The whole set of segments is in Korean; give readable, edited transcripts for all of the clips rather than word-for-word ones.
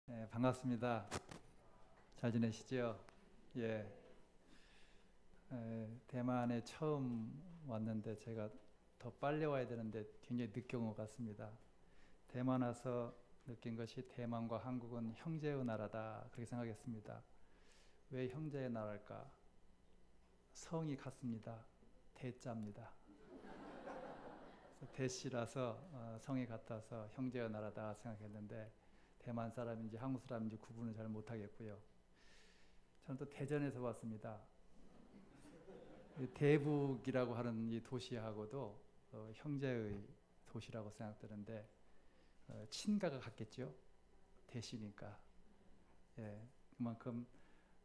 네, 반갑습니다. 잘 지내시죠? 예. 대만에 처음 왔는데 제가 더 빨리 와야 되는데 굉장히 늦게 온 것 같습니다. 대만 와서 느낀 것이 대만과 한국은 형제의 나라다 그렇게 생각했습니다. 왜 형제의 나라일까? 성이 같습니다. 대자입니다. 대시라서 성이 같아서 형제의 나라다 생각했는데 대만 사람인지 한국 사람인지 구분을 잘 못하겠고요. 저는 또 대전에서 왔습니다. 대북이라고 하는 이 도시하고도 형제의 도시라고 생각되는데 친가가 같겠죠. 대시니까. 예, 그만큼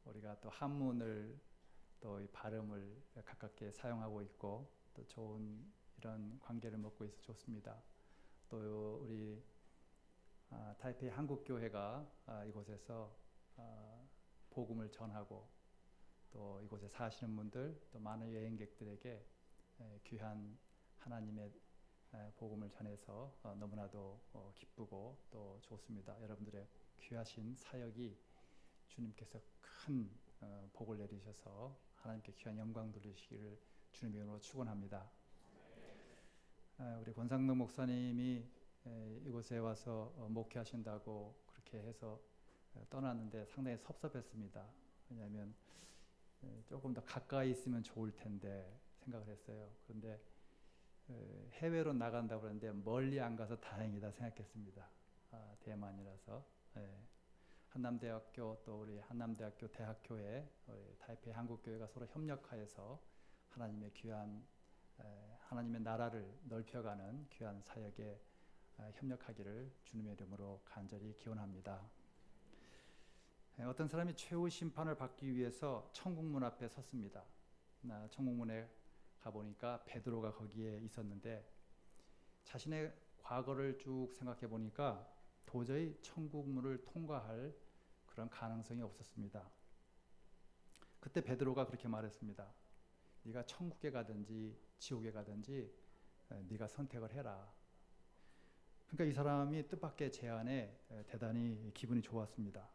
우리가 또 한문을 또 이 발음을 가깝게 사용하고 있고 또 좋은 이런 관계를 맺고 있어 좋습니다. 또 우리 타이페이 한국교회가 이곳에서 복음을 전하고 또 이곳에 사시는 분들 또 많은 여행객들에게 귀한 하나님의 복음을 전해서 너무나도 기쁘고 또 좋습니다. 여러분들의 귀하신 사역이 주님께서 큰 복을 내리셔서 하나님께 귀한 영광 돌리시기를 주님의 이름으로 축원합니다. 우리 권상동 목사님이 이곳에 와서 목회하신다고 그렇게 해서 떠났는데 상당히 섭섭했습니다. 왜냐하면 조금 더 가까이 있으면 좋을 텐데 생각을 했어요. 그런데 해외로 나간다고 그러는데 멀리 안 가서 다행이다 생각했습니다. 대만이라서. 한남대학교 또 우리 한남대학교 대학교에 우리 타이페이 한국교회가 서로 협력하여서 하나님의 귀한 하나님의 나라를 넓혀가는 귀한 사역에 협력하기를 주님의 이름으로 간절히 기원합니다. 어떤 사람이 최후 심판을 받기 위해서 천국문 앞에 섰습니다. 천국문에 가보니까 베드로가 거기에 있었는데 자신의 과거를 쭉 생각해 보니까 도저히 천국문을 통과할 그런 가능성이 없었습니다. 그때 베드로가 그렇게 말했습니다. 네가 천국에 가든지 지옥에 가든지 네가 선택을 해라. 그러니까 이 사람이 뜻밖의 제안에 대단히 기분이 좋았습니다.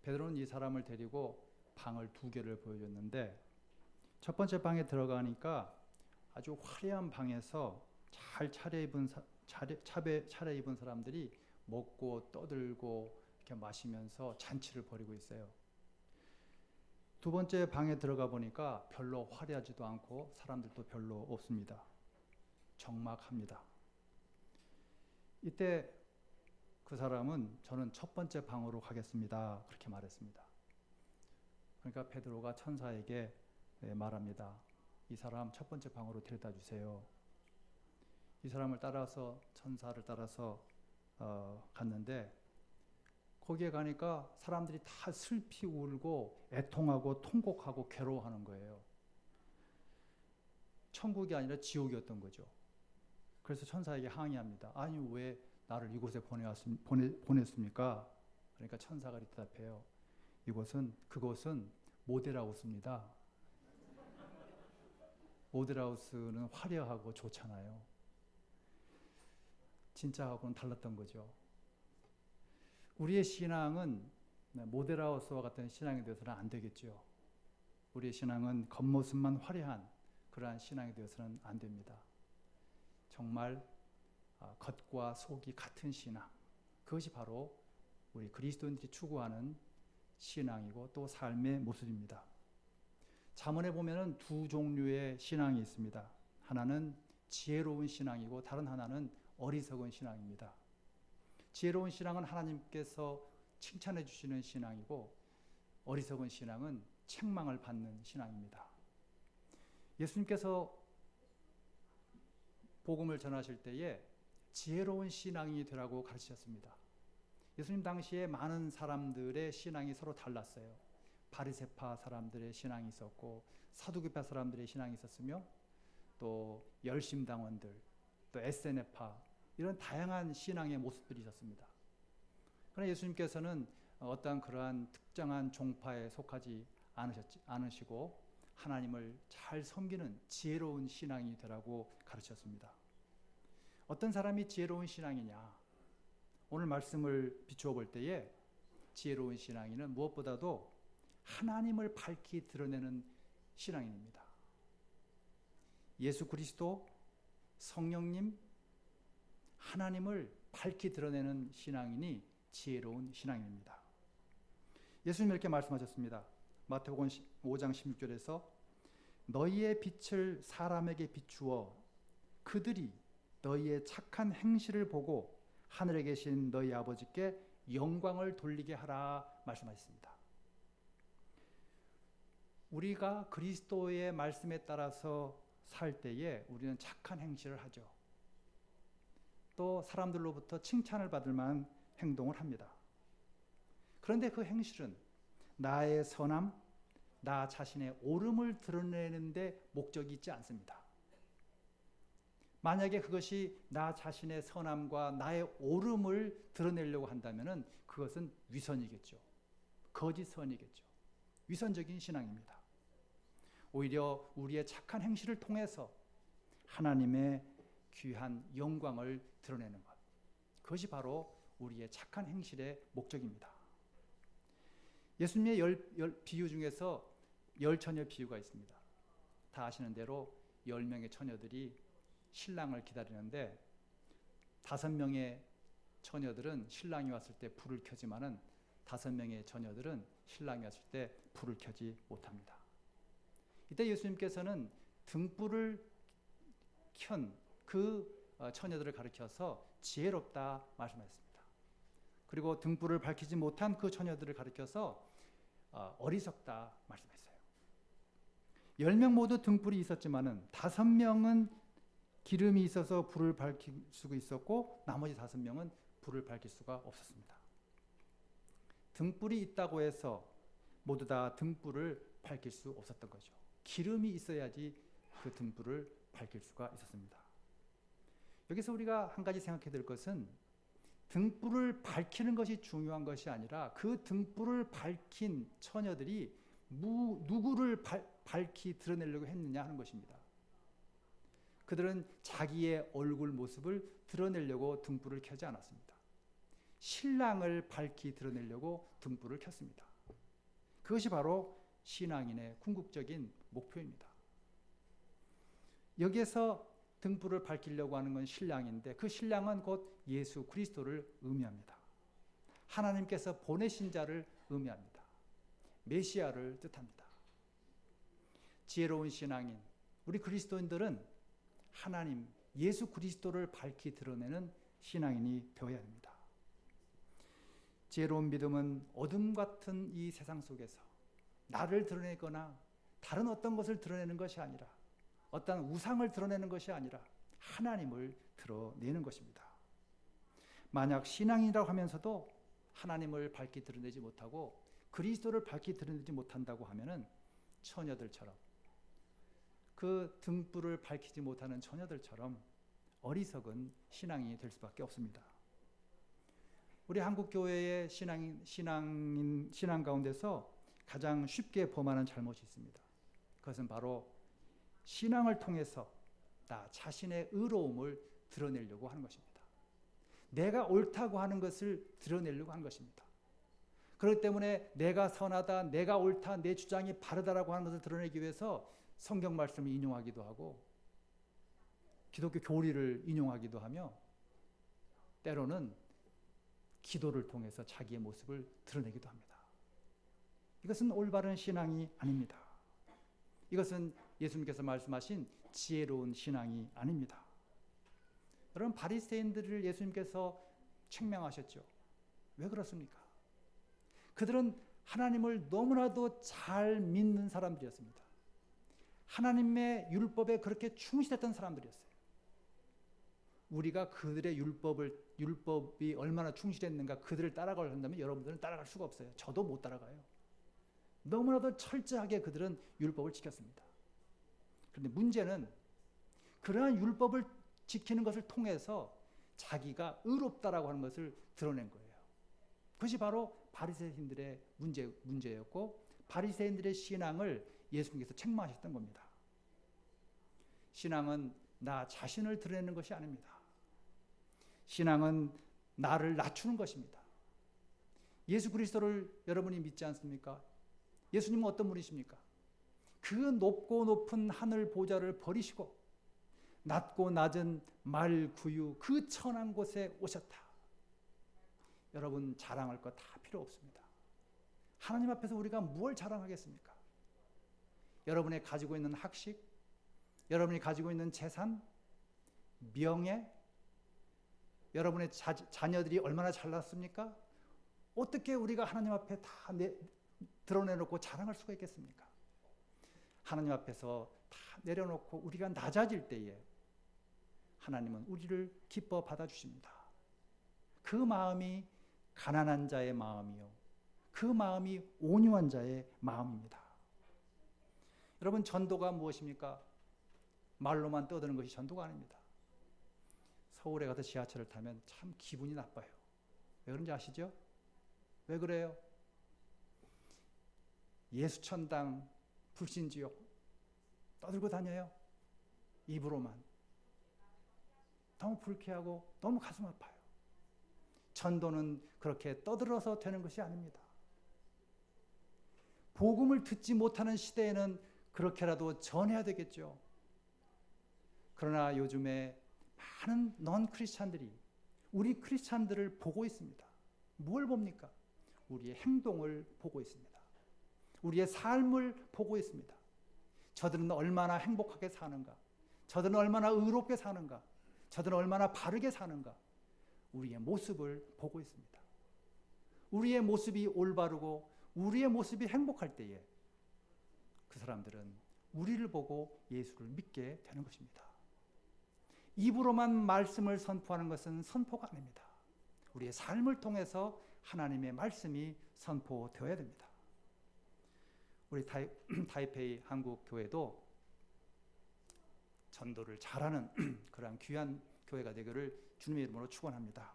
베드로는 이 사람을 데리고 방을 2개를 보여줬는데 첫 번째 방에 들어가니까 아주 화려한 방에서 잘 차려입은 사람들이 먹고 떠들고 이렇게 마시면서 잔치를 벌이고 있어요. 두 번째 방에 들어가 보니까 별로 화려하지도 않고 사람들도 별로 없습니다. 적막합니다. 이때 그 사람은 저는 첫 번째 방으로 가겠습니다. 그렇게 말했습니다. 그러니까 베드로가 천사에게 말합니다. 이 사람 첫 번째 방으로 데려다 주세요. 이 사람을 따라서 천사를 따라서 갔는데 거기에 가니까 사람들이 다 슬피 울고 애통하고 통곡하고 괴로워하는 거예요. 천국이 아니라 지옥이었던 거죠. 그래서 천사에게 항의합니다. 아니 왜 나를 이곳에 보냈습니까? 그러니까 천사가 대답해요. 그곳은 모델하우스입니다. 모델하우스는 화려하고 좋잖아요. 진짜하고는 달랐던 거죠. 우리의 신앙은 모델하우스와 같은 신앙이 되어서는 안 되겠죠. 우리의 신앙은 겉모습만 화려한 그러한 신앙이 되어서는 안 됩니다. 정말 겉과 속이 같은 신앙, 그것이 바로 우리 그리스도인들이 추구하는 신앙이고 또 삶의 모습입니다. 잠언에 보면은 2 종류의 신앙이 있습니다. 하나는 지혜로운 신앙이고 다른 하나는 어리석은 신앙입니다. 지혜로운 신앙은 하나님께서 칭찬해 주시는 신앙이고 어리석은 신앙은 책망을 받는 신앙입니다. 예수님께서 복음을 전하실 때에 지혜로운 신앙이 되라고 가르치셨습니다. 예수님 당시에 많은 사람들의 신앙이 서로 달랐어요. 바리새파 사람들의 신앙이 있었고 사두개파 사람들의 신앙이 있었으며 또 열심당원들, 또 에세네파 이런 다양한 신앙의 모습들이 있었습니다. 그러나 예수님께서는 어떠한 그러한 특정한 종파에 속하지 않으시고 하나님을 잘 섬기는 지혜로운 신앙이 되라고 가르쳤습니다. 어떤 사람이 지혜로운 신앙이냐? 오늘 말씀을 비추어 볼 때에 지혜로운 신앙인은 무엇보다도 하나님을 밝히 드러내는 신앙인입니다. 예수 그리스도, 성령님, 하나님을 밝히 드러내는 신앙인이 지혜로운 신앙인입니다. 예수님 이렇게 말씀하셨습니다. 마태복음 5장 16절에서 너희의 빛을 사람에게 비추어 그들이 너희의 착한 행실을 보고 하늘에 계신 너희 아버지께 영광을 돌리게 하라 말씀하셨습니다. 우리가 그리스도의 말씀에 따라서 살 때에 우리는 착한 행실을 하죠. 또 사람들로부터 칭찬을 받을 만한 행동을 합니다. 그런데 그 행실은 나의 선함, 나 자신의 옳음을 드러내는 데 목적이 있지 않습니다. 만약에 그것이 나 자신의 선함과 나의 옳음을 드러내려고 한다면 그것은 위선이겠죠. 거짓선이겠죠. 위선적인 신앙입니다. 오히려 우리의 착한 행실을 통해서 하나님의 귀한 영광을 드러내는 것, 그것이 바로 우리의 착한 행실의 목적입니다. 예수님의 비유 중에서 10처녀 비유가 있습니다. 다 아시는 대로 10명의 처녀들이 신랑을 기다리는데 5명의 처녀들은 신랑이 왔을 때 불을 켜지만은 5명의 처녀들은 신랑이 왔을 때 불을 켜지 못합니다. 이때 예수님께서는 등불을 켠 그 처녀들을 가리켜서 지혜롭다 말씀하셨습니다. 그리고 등불을 밝히지 못한 그 처녀들을 가리켜서 어리석다 말씀했어요. 10명 모두 등불이 있었지만은 5명은 기름이 있어서 불을 밝힐 수가 있었고 나머지 5명은 불을 밝힐 수가 없었습니다. 등불이 있다고 해서 모두 다 등불을 밝힐 수 없었던 거죠. 기름이 있어야지 그 등불을 밝힐 수가 있었습니다. 여기서 우리가 한 가지 생각해야 될 것은 등불을 밝히는 것이 중요한 것이 아니라 그 등불을 밝힌 처녀들이 누구를 밝히 드러내려고 했느냐 하는 것입니다. 그들은 자기의 얼굴 모습을 드러내려고 등불을 켜지 않았습니다. 신랑을 밝히 드러내려고 등불을 켰습니다. 그것이 바로 신앙인의 궁극적인 목표입니다. 여기에서 등불을 밝히려고 하는 건 신랑인데 그 신랑은 곧 예수 그리스도를 의미합니다. 하나님께서 보내신 자를 의미합니다. 메시아를 뜻합니다. 지혜로운 신앙인, 우리 그리스도인들은 하나님, 예수 그리스도를 밝히 드러내는 신앙인이 되어야 합니다. 지혜로운 믿음은 어둠 같은 이 세상 속에서 나를 드러내거나 다른 어떤 것을 드러내는 것이 아니라 어떤 우상을 드러내는 것이 아니라 하나님을 드러내는 것입니다. 만약 신앙이라고 하면서도 하나님을 밝히 드러내지 못하고 그리스도를 밝히 드러내지 못한다고 하면은 처녀들처럼 그 등불을 밝히지 못하는 처녀들처럼 어리석은 신앙이 될 수밖에 없습니다. 우리 한국 교회의 신앙 가운데서 가장 쉽게 범하는 잘못이 있습니다. 그것은 바로 신앙을 통해서 나 자신의 의로움을 드러내려고 하는 것입니다. 내가 옳다고 하는 것을 드러내려고 하는 것입니다. 그렇기 때문에 내가 선하다, 내가 옳다, 내 주장이 바르다라고 하는 것을 드러내기 위해서 성경 말씀을 인용하기도 하고 기독교 교리를 인용하기도 하며 때로는 기도를 통해서 자기의 모습을 드러내기도 합니다. 이것은 올바른 신앙이 아닙니다. 이것은 예수님께서 말씀하신 지혜로운 신앙이 아닙니다. 여러분, 바리새인들을 예수님께서 책망하셨죠. 왜 그렇습니까? 그들은 하나님을 너무나도 잘 믿는 사람들이었습니다. 하나님의 율법에 그렇게 충실했던 사람들이었어요. 우리가 그들의 율법이 얼마나 충실했는가 그들을 따라가려 한다면 여러분들은 따라갈 수가 없어요. 저도 못 따라가요. 너무나도 철저하게 그들은 율법을 지켰습니다. 그런데 문제는 그러한 율법을 지키는 것을 통해서 자기가 의롭다라고 하는 것을 드러낸 거예요. 그것이 바로 바리새인들의 문제였고 바리새인들의 신앙을 예수님께서 책망하셨던 겁니다. 신앙은 나 자신을 드러내는 것이 아닙니다. 신앙은 나를 낮추는 것입니다. 예수 그리스도를 여러분이 믿지 않습니까? 예수님은 어떤 분이십니까? 그 높고 높은 하늘 보좌를 버리시고 낮고 낮은 말 구유 그 천한 곳에 오셨다. 여러분 자랑할 것 다 필요 없습니다. 하나님 앞에서 우리가 무엇을 자랑하겠습니까? 여러분이 가지고 있는 학식, 여러분이 가지고 있는 재산, 명예, 여러분의 자녀들이 얼마나 잘났습니까? 어떻게 우리가 하나님 앞에 다 드러내놓고 자랑할 수가 있겠습니까? 하나님 앞에서 다 내려놓고 우리가 낮아질 때에 하나님은 우리를 기뻐 받아주십니다. 그 마음이 가난한 자의 마음이요, 그 마음이 온유한 자의 마음입니다. 여러분 전도가 무엇입니까? 말로만 떠드는 것이 전도가 아닙니다. 서울에 가서 지하철을 타면 참 기분이 나빠요. 왜 그런지 아시죠? 왜 그래요? 예수천당 불신지옥 떠들고 다녀요. 입으로만. 너무 불쾌하고 너무 가슴 아파요. 전도는 그렇게 떠들어서 되는 것이 아닙니다. 복음을 듣지 못하는 시대에는 그렇게라도 전해야 되겠죠. 그러나 요즘에 많은 넌 크리스찬들이 우리 크리스찬들을 보고 있습니다. 뭘 봅니까? 우리의 행동을 보고 있습니다. 우리의 삶을 보고 있습니다. 저들은 얼마나 행복하게 사는가? 저들은 얼마나 의롭게 사는가? 저들은 얼마나 바르게 사는가? 우리의 모습을 보고 있습니다. 우리의 모습이 올바르고 우리의 모습이 행복할 때에 그 사람들은 우리를 보고 예수를 믿게 되는 것입니다. 입으로만 말씀을 선포하는 것은 선포가 아닙니다. 우리의 삶을 통해서 하나님의 말씀이 선포되어야 됩니다. 우리 타이페이 한국 교회도 전도를 잘하는 그러한 귀한 교회가 되기를 주님의 이름으로 축원합니다.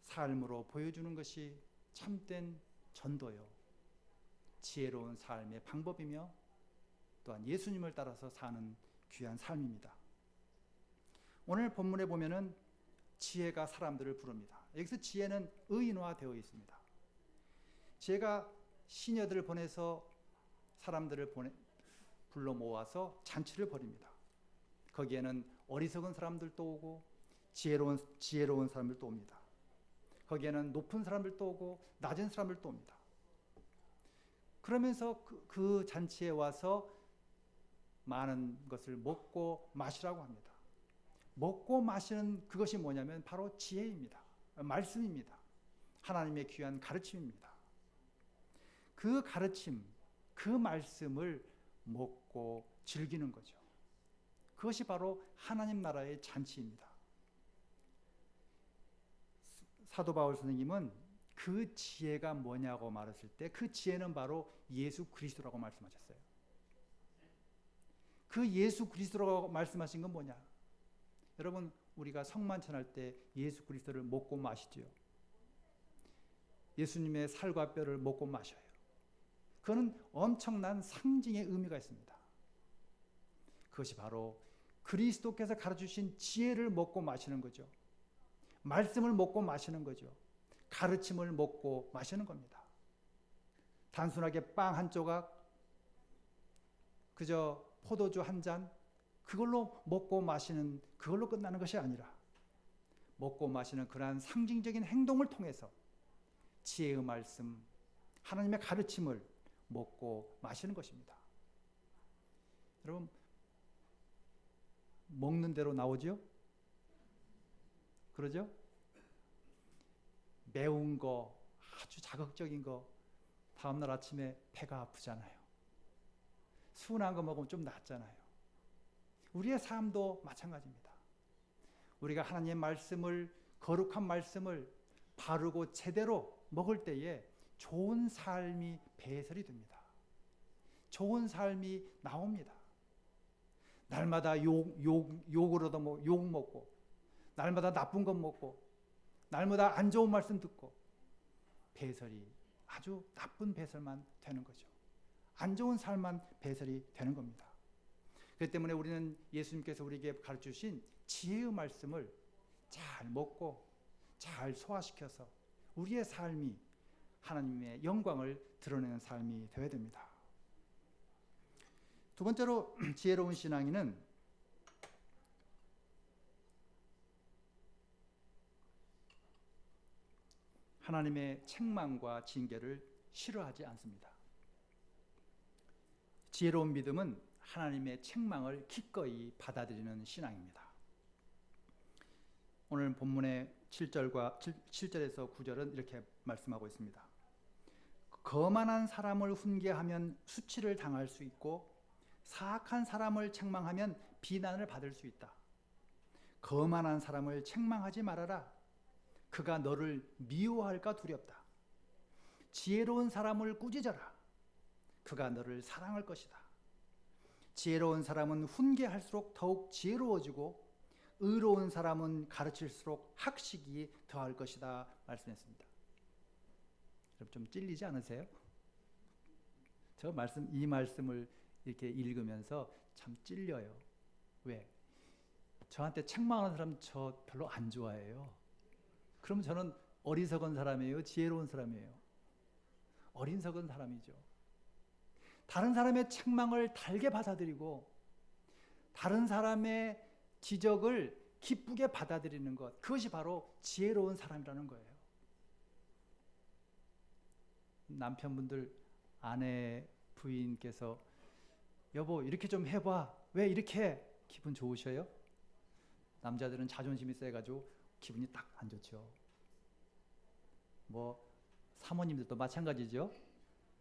삶으로 보여주는 것이 참된 전도요, 지혜로운 삶의 방법이며 또한 예수님을 따라서 사는 귀한 삶입니다. 오늘 본문에 보면은 지혜가 사람들을 부릅니다. 여기서 지혜는 의인화되어 있습니다. 지혜가 시녀들을 보내서 사람들을 불러 모아서 잔치를 벌입니다. 거기에는 어리석은 사람들도 오고 지혜로운 사람들도 옵니다. 거기에는 높은 사람들도 오고 낮은 사람들도 옵니다. 그러면서 그 잔치에 와서 많은 것을 먹고 마시라고 합니다. 먹고 마시는 그것이 뭐냐면 바로 지혜입니다. 말씀입니다. 하나님의 귀한 가르침입니다. 그 가르침, 그 말씀을 먹고 즐기는 거죠. 그것이 바로 하나님 나라의 잔치입니다. 사도 바울 선생님은 그 지혜가 뭐냐고 말했을 때 그 지혜는 바로 예수 그리스도라고 말씀하셨어요. 그 예수 그리스도라고 말씀하신 건 뭐냐? 여러분 우리가 성만찬할 때 예수 그리스도를 먹고 마시지요. 예수님의 살과 뼈를 먹고 마셔요. 그거는 엄청난 상징의 의미가 있습니다. 그것이 바로 그리스도께서 가르쳐주신 지혜를 먹고 마시는 거죠. 말씀을 먹고 마시는 거죠. 가르침을 먹고 마시는 겁니다. 단순하게 빵 한 조각, 그저 포도주 한 잔, 그걸로 먹고 마시는, 그걸로 끝나는 것이 아니라 먹고 마시는 그러한 상징적인 행동을 통해서 지혜의 말씀, 하나님의 가르침을 먹고 마시는 것입니다. 여러분 먹는 대로 나오죠? 그러죠? 매운 거, 아주 자극적인 거 다음날 아침에 배가 아프잖아요. 순한 거 먹으면 좀 낫잖아요. 우리의 삶도 마찬가지입니다. 우리가 하나님의 말씀을, 거룩한 말씀을 바르고 제대로 먹을 때에 좋은 삶이 배설이 됩니다. 좋은 삶이 나옵니다. 날마다 욕으로도 욕 먹고, 날마다 나쁜 것 먹고, 날마다 안 좋은 말씀 듣고, 배설이 아주 나쁜 배설만 되는 거죠. 안 좋은 삶만 배설이 되는 겁니다. 그렇기 때문에 우리는 예수님께서 우리에게 가르쳐주신 지혜의 말씀을 잘 먹고 잘 소화시켜서 우리의 삶이 하나님의 영광을 드러내는 삶이 되어야 됩니다. 두 번째로 지혜로운 신앙인은 하나님의 책망과 징계를 싫어하지 않습니다. 지혜로운 믿음은 하나님의 책망을 기꺼이 받아들이는 신앙입니다. 오늘 본문의 7절에서 9절은 이렇게 말씀하고 있습니다. 거만한 사람을 훈계하면 수치를 당할 수 있고 사악한 사람을 책망하면 비난을 받을 수 있다. 거만한 사람을 책망하지 말아라. 그가 너를 미워할까 두렵다. 지혜로운 사람을 꾸짖어라. 그가 너를 사랑할 것이다. 지혜로운 사람은 훈계할수록 더욱 지혜로워지고 의로운 사람은 가르칠수록 학식이 더할 것이다 말씀했습니다. 여러분 좀 찔리지 않으세요? 이 말씀을 이렇게 읽으면서 참 찔려요. 왜? 저한테 책망하는 사람 저 별로 안 좋아해요. 그럼 저는 어리석은 사람이에요? 지혜로운 사람이에요? 어리석은 사람이죠. 다른 사람의 책망을 달게 받아들이고 다른 사람의 지적을 기쁘게 받아들이는 것, 그것이 바로 지혜로운 사람이라는 거예요. 남편분들, 아내, 부인께서 여보 이렇게 좀 해봐. 왜 이렇게 해? 기분 좋으셔요? 남자들은 자존심이 세가지고 기분이 딱 안 좋죠. 사모님들도 마찬가지죠.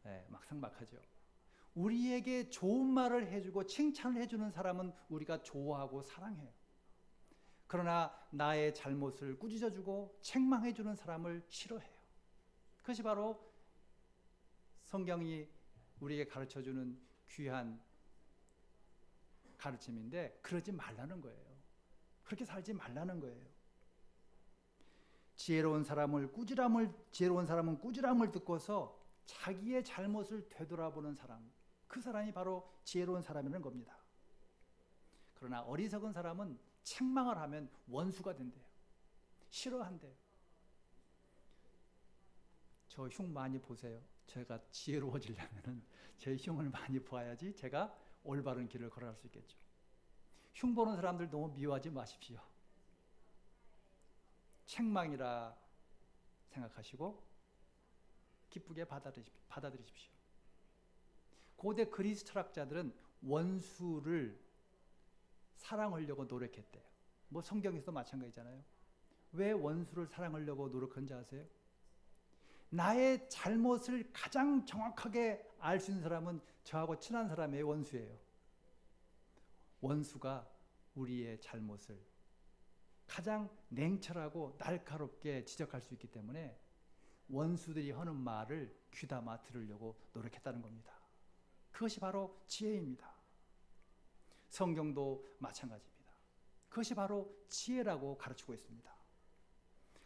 네, 막상막하죠. 우리에게 좋은 말을 해주고 칭찬을 해주는 사람은 우리가 좋아하고 사랑해요. 그러나 나의 잘못을 꾸짖어주고 책망해주는 사람을 싫어해요. 그것이 바로 성경이 우리에게 가르쳐주는 귀한 가르침인데 그러지 말라는 거예요. 그렇게 살지 말라는 거예요. 지혜로운 사람은 꾸지람을 듣고서 자기의 잘못을 되돌아보는 사람, 그 사람이 바로 지혜로운 사람이라는 겁니다. 그러나 어리석은 사람은 책망을 하면 원수가 된대요. 싫어한대요. 저 흉 많이 보세요. 제가 지혜로워지려면 제 흉을 많이 보아야지 제가 올바른 길을 걸어갈 수 있겠죠. 흉 보는 사람들 너무 미워하지 마십시오. 책망이라 생각하시고 기쁘게 받아들이십시오. 고대 그리스 철학자들은 원수를 사랑하려고 노력했대요. 성경에서도 마찬가지잖아요. 왜 원수를 사랑하려고 노력한지 아세요? 나의 잘못을 가장 정확하게 알 수 있는 사람은 저하고 친한 사람의 원수예요. 원수가 우리의 잘못을 가장 냉철하고 날카롭게 지적할 수 있기 때문에 원수들이 하는 말을 귀담아 들으려고 노력했다는 겁니다. 그것이 바로 지혜입니다. 성경도 마찬가지입니다. 그것이 바로 지혜라고 가르치고 있습니다.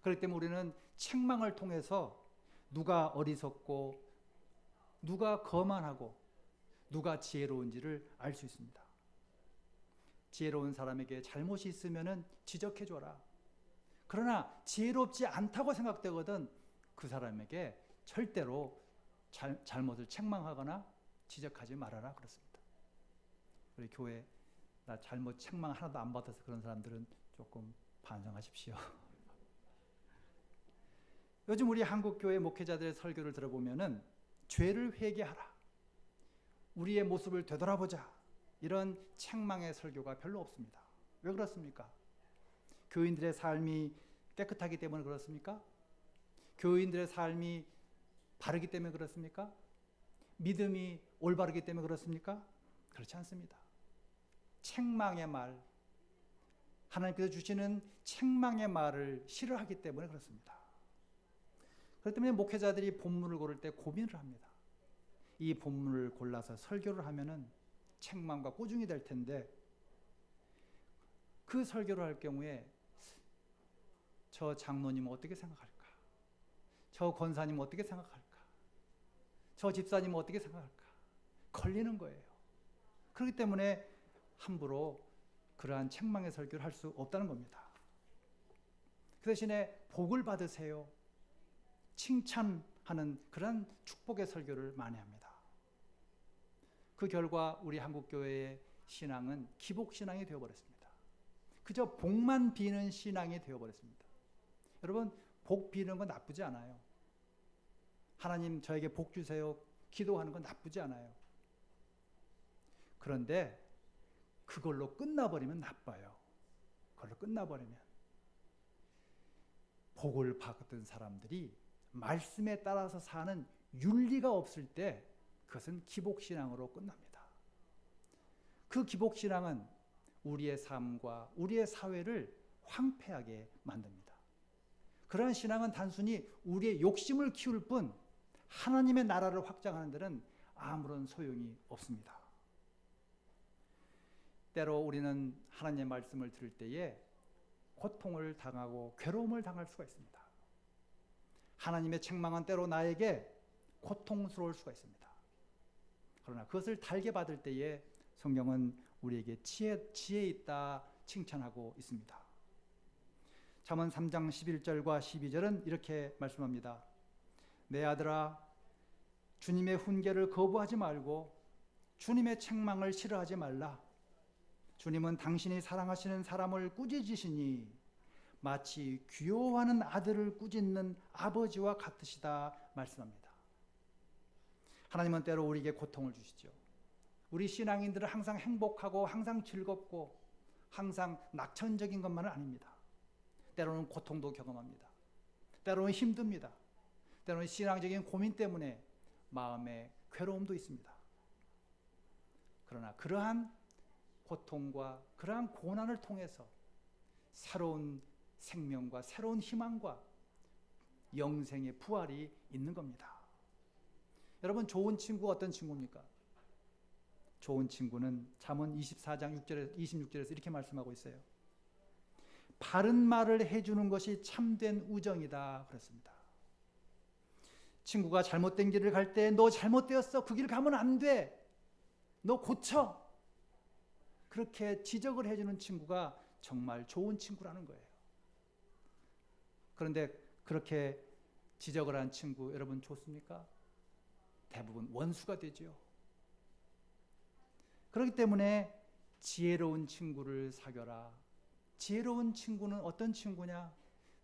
그렇기 때문에 우리는 책망을 통해서 누가 어리석고 누가 거만하고 누가 지혜로운지를 알 수 있습니다. 지혜로운 사람에게 잘못이 있으면 지적해줘라. 그러나 지혜롭지 않다고 생각되거든 그 사람에게 절대로 잘못을 책망하거나 지적하지 말아라 그렇습니다. 우리 교회 나 잘못 책망 하나도 안 받아서 그런 사람들은 조금 반성하십시오. 요즘 우리 한국교회 목회자들의 설교를 들어보면은 죄를 회개하라. 우리의 모습을 되돌아보자. 이런 책망의 설교가 별로 없습니다. 왜 그렇습니까? 교인들의 삶이 깨끗하기 때문에 그렇습니까? 교인들의 삶이 바르기 때문에 그렇습니까? 믿음이 올바르기 때문에 그렇습니까? 그렇지 않습니다. 책망의 말, 하나님께서 주시는 책망의 말을 싫어하기 때문에 그렇습니다. 그렇기 때문에 목회자들이 본문을 고를 때 고민을 합니다. 이 본문을 골라서 설교를 하면은 책망과 꾸중이 될 텐데 그 설교를 할 경우에 저 장로님은 어떻게 생각할까? 저 권사님은 어떻게 생각할까? 저 집사님은 어떻게 생각할까? 걸리는 거예요. 그렇기 때문에 함부로 그러한 책망의 설교를 할 수 없다는 겁니다. 그 대신에 복을 받으세요. 칭찬하는 그런 축복의 설교를 많이 합니다. 그 결과 우리 한국교회의 신앙은 기복신앙이 되어버렸습니다. 그저 복만 비는 신앙이 되어버렸습니다. 여러분, 복 비는 건 나쁘지 않아요. 하나님 저에게 복 주세요 기도하는 건 나쁘지 않아요. 그런데 그걸로 끝나버리면 나빠요. 그걸로 끝나버리면 복을 받은 사람들이 말씀에 따라서 사는 윤리가 없을 때 그것은 기복신앙으로 끝납니다. 그 기복신앙은 우리의 삶과 우리의 사회를 황폐하게 만듭니다. 그러한 신앙은 단순히 우리의 욕심을 키울 뿐 하나님의 나라를 확장하는 데는 아무런 소용이 없습니다. 때로 우리는 하나님의 말씀을 들을 때에 고통을 당하고 괴로움을 당할 수가 있습니다. 하나님의 책망은 때로 나에게 고통스러울 수가 있습니다. 그러나 그것을 달게 받을 때에 성경은 우리에게 지혜 있다 칭찬하고 있습니다. 잠언 3장 11절과 12절은 이렇게 말씀합니다. 내 아들아, 주님의 훈계를 거부하지 말고 주님의 책망을 싫어하지 말라. 주님은 당신이 사랑하시는 사람을 꾸짖으시니 마치 귀여워하는 아들을 꾸짖는 아버지와 같으시다 말씀합니다. 하나님은 때로 우리에게 고통을 주시죠. 우리 신앙인들은 항상 행복하고 항상 즐겁고 항상 낙천적인 것만은 아닙니다. 때로는 고통도 경험합니다. 때로는 힘듭니다. 때로는 신앙적인 고민 때문에 마음에 괴로움도 있습니다. 그러나 그러한 고통과 그러한 고난을 통해서 새로운 생명과 새로운 희망과 영생의 부활이 있는 겁니다. 여러분, 좋은 친구가 어떤 친구입니까? 좋은 친구는 잠언 24장 26절에서 이렇게 말씀하고 있어요. 바른 말을 해주는 것이 참된 우정이다 그랬습니다. 친구가 잘못된 길을 갈 때 너 잘못되었어. 그 길 가면 안 돼. 너 고쳐. 그렇게 지적을 해주는 친구가 정말 좋은 친구라는 거예요. 그런데 그렇게 지적을 한 친구 여러분 좋습니까? 대부분 원수가 되죠. 그렇기 때문에 지혜로운 친구를 사귀어라. 지혜로운 친구는 어떤 친구냐?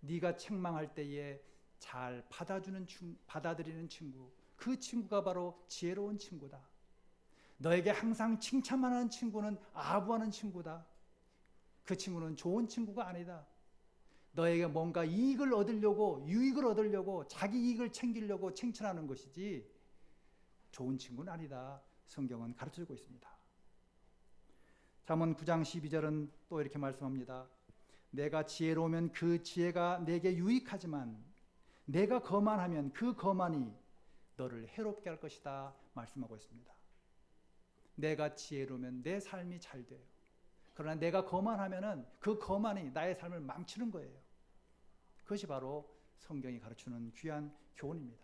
네가 책망할 때에 잘 받아들이는 친구. 그 친구가 바로 지혜로운 친구다. 너에게 항상 칭찬만 하는 친구는 아부하는 친구다. 그 친구는 좋은 친구가 아니다. 너에게 뭔가 이익을 얻으려고, 유익을 얻으려고, 자기 이익을 챙기려고 칭찬하는 것이지 좋은 친구는 아니다. 성경은 가르쳐주고 있습니다. 잠언 9장 12절은 또 이렇게 말씀합니다. 내가 지혜로우면 그 지혜가 내게 유익하지만 내가 거만하면 그 거만이 너를 해롭게 할 것이다 말씀하고 있습니다. 내가 지혜로우면 내 삶이 잘 돼요. 그러나 내가 거만하면은 그 거만이 나의 삶을 망치는 거예요. 그것이 바로 성경이 가르치는 귀한 교훈입니다.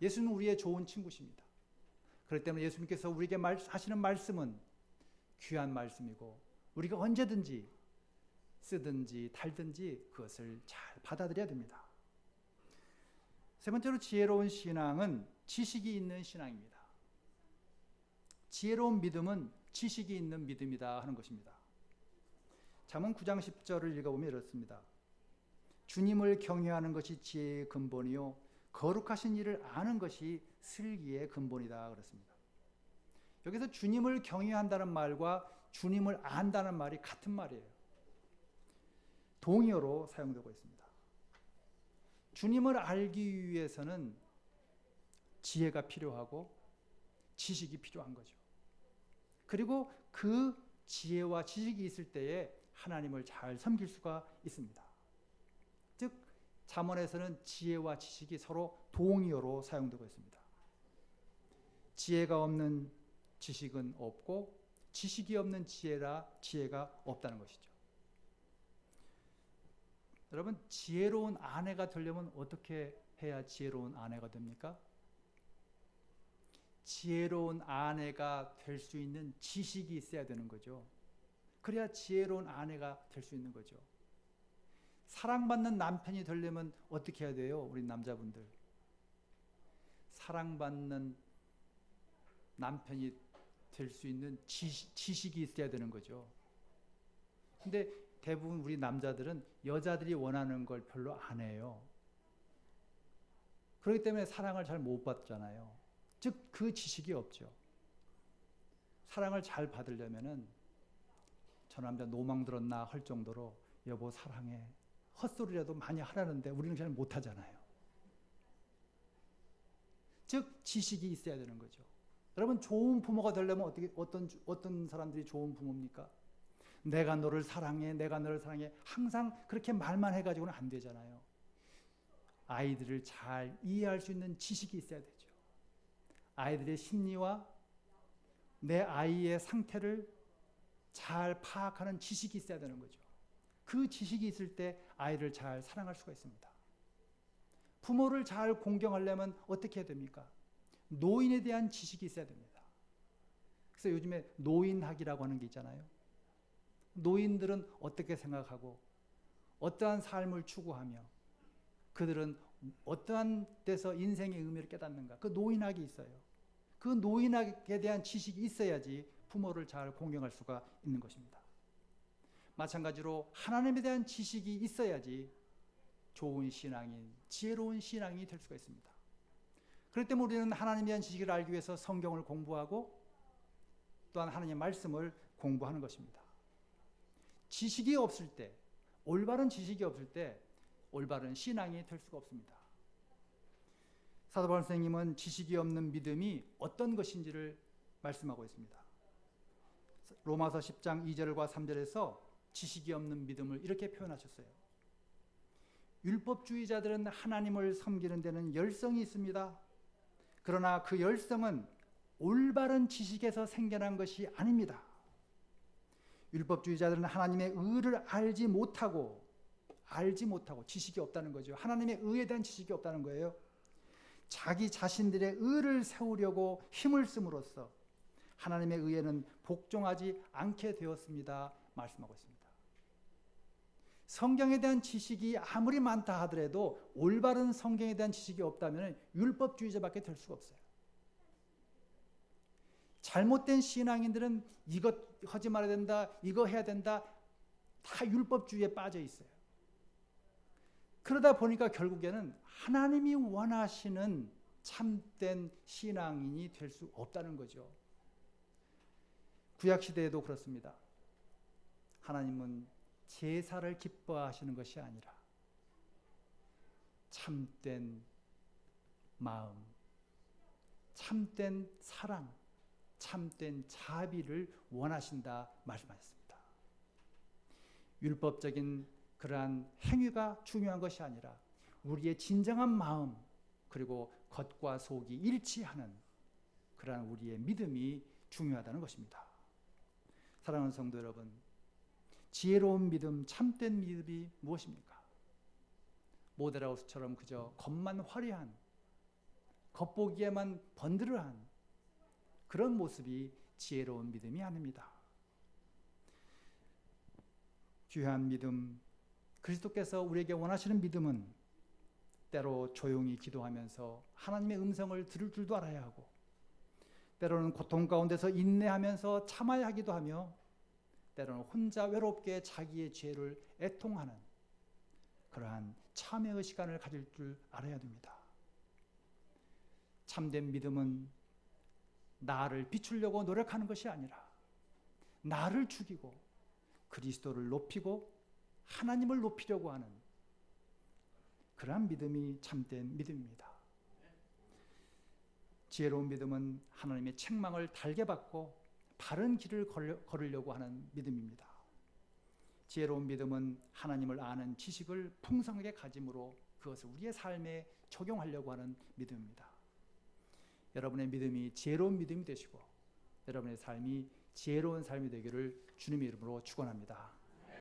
예수는 우리의 좋은 친구십니다. 그렇기 때문에 예수님께서 우리에게 하시는 말씀은 귀한 말씀이고 우리가 언제든지 쓰든지 달든지 그것을 잘 받아들여야 됩니다. 세 번째로 지혜로운 신앙은 지식이 있는 신앙입니다. 지혜로운 믿음은 지식이 있는 믿음이다 하는 것입니다. 잠언 9장 10절을 읽어보면 이렇습니다. 주님을 경외하는 것이 지혜의 근본이요 거룩하신 일을 아는 것이 슬기의 근본이다 그렇습니다. 여기서 주님을 경외한다는 말과 주님을 안다는 말이 같은 말이에요. 동의어로 사용되고 있습니다. 주님을 알기 위해서는 지혜가 필요하고 지식이 필요한 거죠. 그리고 그 지혜와 지식이 있을 때에 하나님을 잘 섬길 수가 있습니다. 즉 잠언에서는 지혜와 지식이 서로 동의어로 사용되고 있습니다. 지혜가 없는 지식은 없고 지식이 없는 지혜가 없다는 것이죠. 여러분, 지혜로운 아내가 되려면 어떻게 해야 지혜로운 아내가 됩니까? 지혜로운 아내가 될 수 있는 지식이 있어야 되는 거죠. 그래야 지혜로운 아내가 될 수 있는 거죠. 사랑받는 남편이 되려면 어떻게 해야 돼요? 우리 남자분들. 사랑받는 남편이 될 수 있는 지식이 있어야 되는 거죠. 근데 대부분 우리 남자들은 여자들이 원하는 걸 별로 안 해요. 그렇기 때문에 사랑을 잘 못 받잖아요. 즉, 그 지식이 없죠. 사랑을 잘 받으려면은 저 남자 노망 들었나 할 정도로 여보 사랑해. 헛소리라도 많이 하라는데 우리는 잘 못하잖아요. 즉, 지식이 있어야 되는 거죠. 여러분, 좋은 부모가 되려면 어떤 사람들이 좋은 부모입니까? 내가 너를 사랑해, 내가 너를 사랑해. 항상 그렇게 말만 해가지고는 안 되잖아요. 아이들을 잘 이해할 수 있는 지식이 있어야 되죠. 아이들의 심리와 내 아이의 상태를 잘 파악하는 지식이 있어야 되는 거죠. 그 지식이 있을 때 아이를 잘 사랑할 수가 있습니다. 부모를 잘 공경하려면 어떻게 해야 됩니까? 노인에 대한 지식이 있어야 됩니다. 그래서 요즘에 노인학이라고 하는 게 있잖아요. 노인들은 어떻게 생각하고 어떠한 삶을 추구하며 그들은 어떠한 데서 인생의 의미를 깨닫는가. 그 노인학이 있어요. 그 노인학에 대한 지식이 있어야지 부모를 잘 공경할 수가 있는 것입니다. 마찬가지로 하나님에 대한 지식이 있어야지 좋은 신앙인, 지혜로운 신앙이 될 수가 있습니다. 그렇기 때문에 우리는 하나님에 대한 지식을 알기 위해서 성경을 공부하고 또한 하나님의 말씀을 공부하는 것입니다. 지식이 없을 때, 올바른 지식이 없을 때 올바른 신앙이 될 수가 없습니다. 사도 바울 선생님은 지식이 없는 믿음이 어떤 것인지를 말씀하고 있습니다. 로마서 10장 2절과 3절에서 지식이 없는 믿음을 이렇게 표현하셨어요. 율법주의자들은 하나님을 섬기는 데는 열성이 있습니다. 그러나 그 열성은 올바른 지식에서 생겨난 것이 아닙니다. 율법주의자들은 하나님의 의를 알지 못하고 지식이 없다는 거죠. 하나님의 의에 대한 지식이 없다는 거예요. 자기 자신들의 의를 세우려고 힘을 씀으로써 하나님의 의에는 복종하지 않게 되었습니다. 말씀하고 있습니다. 성경에 대한 지식이 아무리 많다 하더라도 올바른 성경에 대한 지식이 없다면 율법주의자밖에 될 수가 없어요. 잘못된 신앙인들은 이것 하지 말아야 된다, 이거 해야 된다, 다 율법주의에 빠져 있어요. 그러다 보니까 결국에는 하나님이 원하시는 참된 신앙인이 될 수 없다는 거죠. 구약시대에도 그렇습니다. 하나님은 제사를 기뻐하시는 것이 아니라 참된 마음, 참된 사랑, 참된 자비를 원하신다 말씀하셨습니다. 율법적인 그러한 행위가 중요한 것이 아니라 우리의 진정한 마음 그리고 겉과 속이 일치하는 그러한 우리의 믿음이 중요하다는 것입니다. 사랑하는 성도 여러분, 지혜로운 믿음, 참된 믿음이 무엇입니까? 모데라우스처럼 그저 겉만 화려한, 겉보기에만 번들어한 그런 모습이 지혜로운 믿음이 아닙니다. 귀한 믿음, 그리스도께서 우리에게 원하시는 믿음은 때로 조용히 기도하면서 하나님의 음성을 들을 줄도 알아야 하고 때로는 고통 가운데서 인내하면서 참아야 하기도 하며 때로는 혼자 외롭게 자기의 죄를 애통하는 그러한 참회의 시간을 가질 줄 알아야 됩니다. 참된 믿음은 나를 비추려고 노력하는 것이 아니라 나를 죽이고 그리스도를 높이고 하나님을 높이려고 하는 그러한 믿음이 참된 믿음입니다. 지혜로운 믿음은 하나님의 책망을 달게 받고 바른 길을 걸으려고 하는 믿음입니다. 지혜로운 믿음은 하나님을 아는 지식을 풍성하게 가짐으로 그것을 우리의 삶에 적용하려고 하는 믿음입니다. 여러분의 믿음이 지혜로운 믿음이 되시고 여러분의 삶이 지혜로운 삶이 되기를 주님의 이름으로 축원합니다.